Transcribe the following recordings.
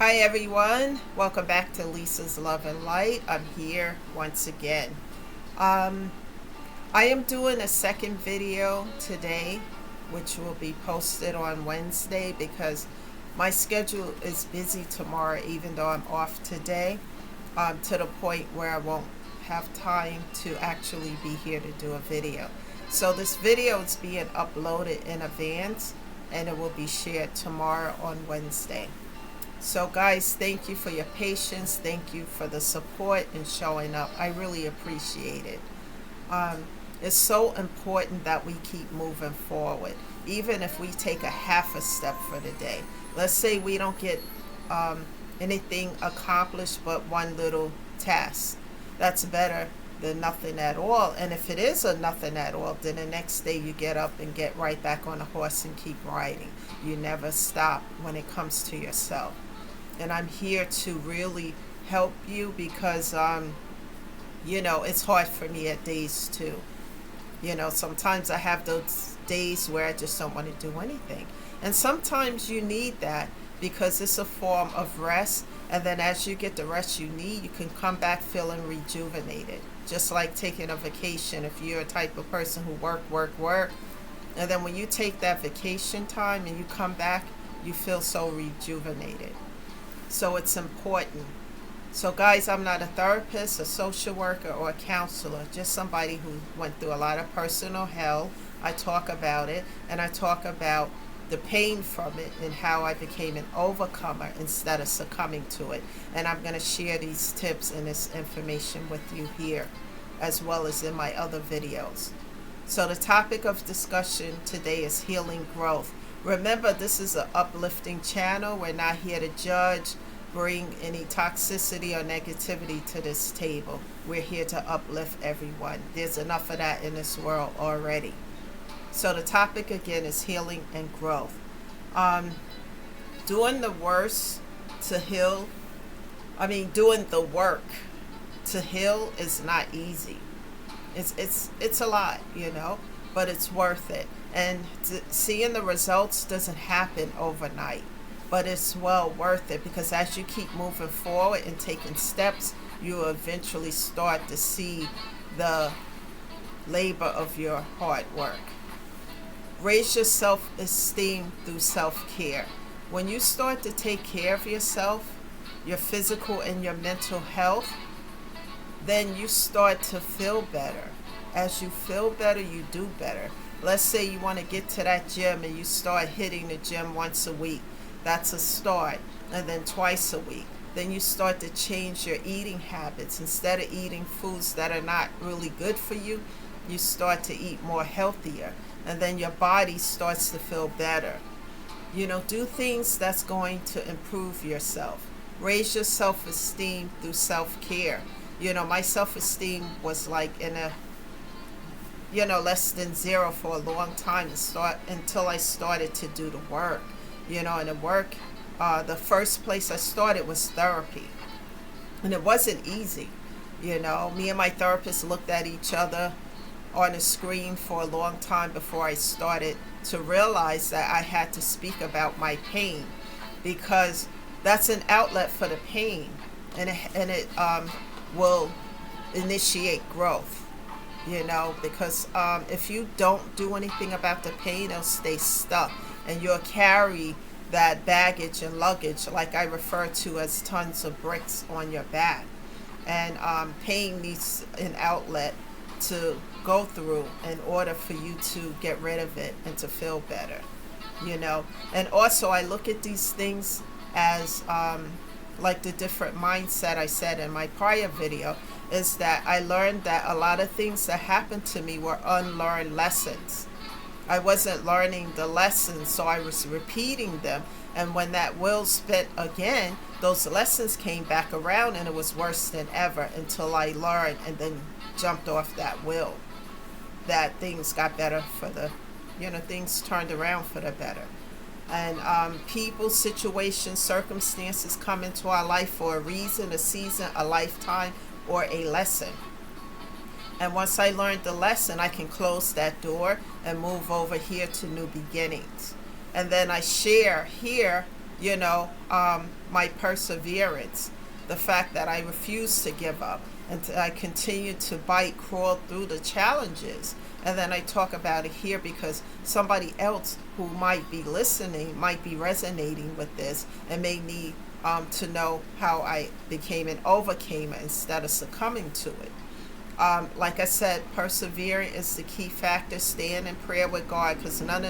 Hi everyone, welcome back to Lisa's Love and Light. I'm here once again. Um, I am doing a second video today, which will be posted on Wednesday because my schedule is busy tomorrow, even though I'm off today, to the point where I won't have time to actually be here to do a video. So this video is being uploaded in advance and it will be shared tomorrow on Wednesday. So guys, thank you for your patience. Thank you for the support and showing up. I really appreciate it. Um, it's so important that we keep moving forward, even if we take a half a step for the day. Let's say we don't get um, anything accomplished but one little task. That's better than nothing at all. And if it is a nothing at all, then the next day you get up and get right back on the horse and keep riding. You never stop when it comes to yourself. And I'm here to really help you because it's hard for me at days too. Sometimes I have those days where I just don't want to do anything, and sometimes you need that because it's a form of rest, and then as you get the rest you need, you can come back feeling rejuvenated, just like taking a vacation. If you're a type of person who work, and then when you take that vacation time and you come back, you feel so rejuvenated. So it's important. So guys, I'm not a therapist, a social worker, or a counselor, just somebody who went through a lot of personal hell. I talk about it, and I talk about the pain from it and how I became an overcomer instead of succumbing to it. And I'm going to share these tips and this information with you here, as well as in my other videos. So the topic of discussion today is healing growth. Remember, this is an uplifting channel. We're not here to judge, bring any toxicity or negativity to this table. We're here to uplift everyone. There's enough of that in this world already. So the topic again is healing and growth. Doing the worst to heal, doing the work to heal is not easy. It's a lot, but it's worth it. And seeing the results doesn't happen overnight, but it's well worth it because as you keep moving forward and taking steps, you will eventually start to see the labor of your hard work. Raise your self-esteem through self-care. When you start to take care of yourself, your physical and your mental health, then you start to feel better. As you feel better, you do better. Let's say you want to get to that gym and you start hitting the gym once a week. That's a start. And then twice a week. Then you start to change your eating habits. Instead of eating foods that are not really good for you, you start to eat more healthier. And then your body starts to feel better. Do things that's going to improve yourself. Raise your self-esteem through self-care. My self-esteem was like in a less than zero for a long time until I started to do the work. And the work, the first place I started was therapy. And it wasn't easy. Me and my therapist looked at each other on a screen for a long time before I started to realize that I had to speak about my pain because that's an outlet for the pain, and it will initiate growth. Because if you don't do anything about the pain, it'll stay stuck and you'll carry that baggage and luggage, like I refer to as tons of bricks on your back. And pain needs an outlet to go through in order for you to get rid of it and to feel better. And also I look at these things as like the different mindset I said in my prior video, is that I learned that a lot of things that happened to me were unlearned lessons. I wasn't learning the lessons, so I was repeating them. And when that wheel spit again, those lessons came back around and it was worse than ever until I learned and then jumped off that wheel. That things got better things turned around for the better. And people, situations, circumstances come into our life for a reason, a season, a lifetime, or a lesson. And once I learned the lesson, I can close that door and move over here to new beginnings. And then I share here, my perseverance, the fact that I refuse to give up, and I continue to crawl through the challenges. And then I talk about it here because somebody else who might be listening might be resonating with this and may need to know how I became an overcomer instead of succumbing to it. Like I said, persevering is the key factor. Staying in prayer with God, because um, none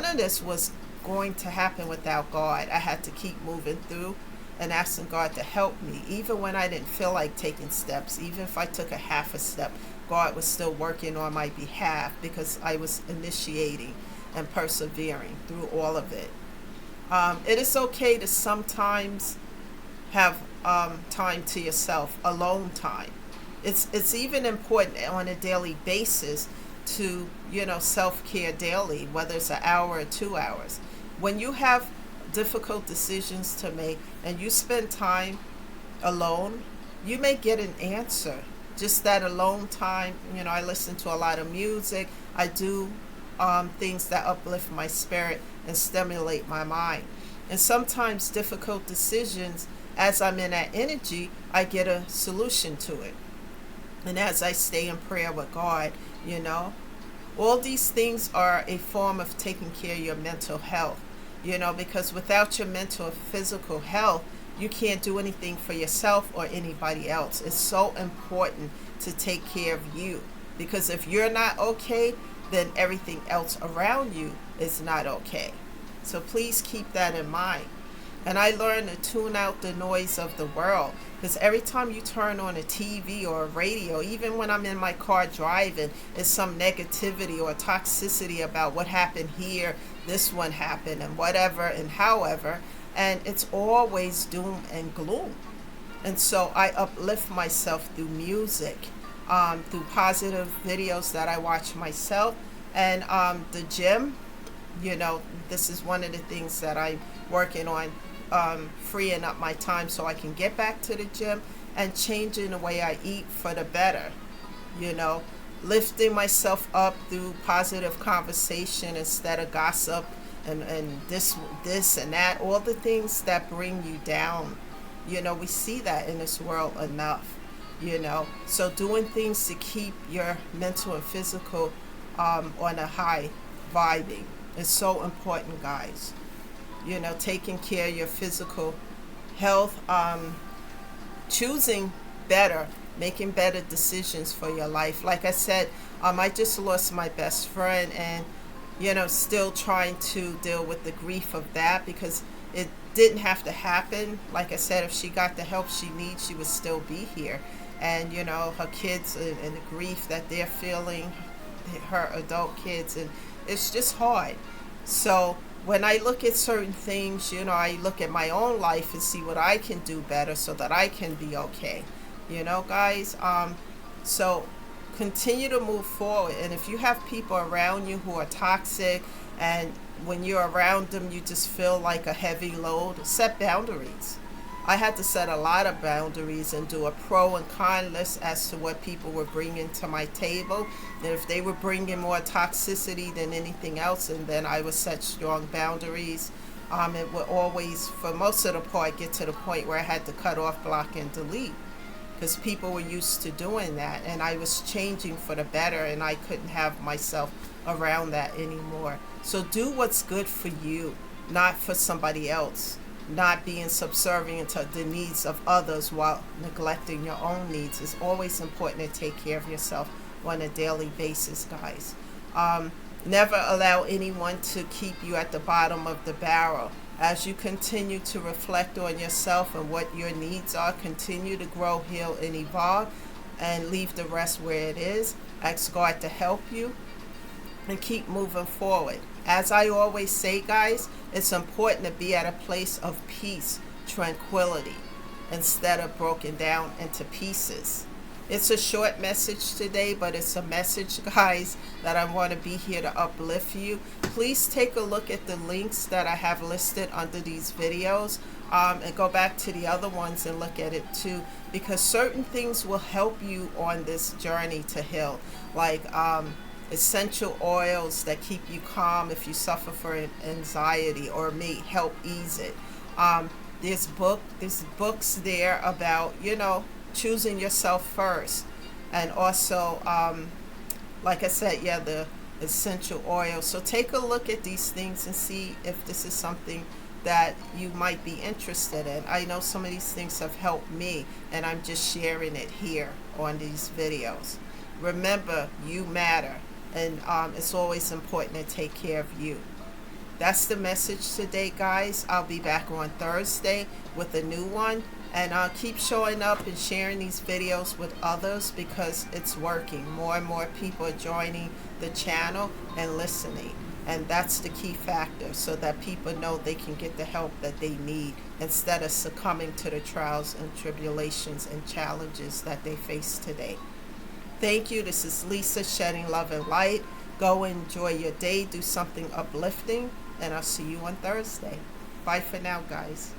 of this was going to happen without God. I had to keep moving through and asking God to help me, even when I didn't feel like taking steps. Even if I took a half a step, God was still working on my behalf because I was initiating and persevering through all of it. It is okay to sometimes have time to yourself, alone time. It's even important on a daily basis to self care daily, whether it's an hour or 2 hours. When you have difficult decisions to make and you spend time alone, you may get an answer. Just that alone time. I listen to a lot of music. I do things that uplift my spirit and stimulate my mind. And sometimes difficult decisions, as I'm in that energy, I get a solution to it. And as I stay in prayer with God, you know, all these things are a form of taking care of your mental health, because without your mental or physical health, you can't do anything for yourself or anybody else. It's so important to take care of you, because if you're not okay, then everything else around you is not okay. So please keep that in mind. And I learned to tune out the noise of the world, because every time you turn on a TV or a radio, even when I'm in my car driving, it's some negativity or toxicity about what happened here, this one happened, and whatever and however, and it's always doom and gloom. And so I uplift myself through music, through positive videos that I watch myself, and the gym. This is one of the things that I'm working on, freeing up my time so I can get back to the gym and changing the way I eat for the better. Lifting myself up through positive conversation instead of gossip and this and that, all the things that bring you down. We see that in this world enough. So doing things to keep your mental and physical on a high vibing is so important, guys. Taking care of your physical health, choosing better, making better decisions for your life. Like I said, I just lost my best friend, and still trying to deal with the grief of that, because it didn't have to happen. Like I said, if she got the help she needs, she would still be here. And her kids and the grief that they're feeling, her adult kids, and it's just hard. So when I look at certain things, I look at my own life and see what I can do better so that I can be okay. Guys, so continue to move forward. And if you have people around you who are toxic, and when you're around them you just feel like a heavy load, set boundaries. I had to set a lot of boundaries and do a pro and con list as to what people were bringing to my table. And if they were bringing more toxicity than anything else, and then I would set strong boundaries. It would always, for most of the part, get to the point where I had to cut off, block, and delete, because people were used to doing that, and I was changing for the better, and I couldn't have myself around that anymore. So do what's good for you, not for somebody else. Not being subservient to the needs of others while neglecting your own needs. It's always important to take care of yourself on a daily basis, guys. Never allow anyone to keep you at the bottom of the barrel. As you continue to reflect on yourself and what your needs are, continue to grow, heal, and evolve, and leave the rest where it is. Ask God to help you and keep moving forward. As I always say, guys, it's important to be at a place of peace, tranquility, instead of broken down into pieces. It's a short message today, but it's a message, guys, that I want to be here to uplift you. Please take a look at the links that I have listed under these videos, and go back to the other ones and look at it too, because certain things will help you on this journey to heal. Like essential oils that keep you calm if you suffer from anxiety or may help ease it. Um, there's books there about, choosing yourself first, and also, like I said, yeah, the essential oil. So take a look at these things and see if this is something that you might be interested in. I know some of these things have helped me, and I'm just sharing it here on these videos. Remember, you matter, and it's always important to take care of you. That's the message today, guys. I'll be back on Thursday with a new one. And I'll keep showing up and sharing these videos with others because it's working. More and more people are joining the channel and listening. And that's the key factor, so that people know they can get the help that they need instead of succumbing to the trials and tribulations and challenges that they face today. Thank you. This is Lisa, shedding love and light. Go enjoy your day. Do something uplifting. And I'll see you on Thursday. Bye for now, guys.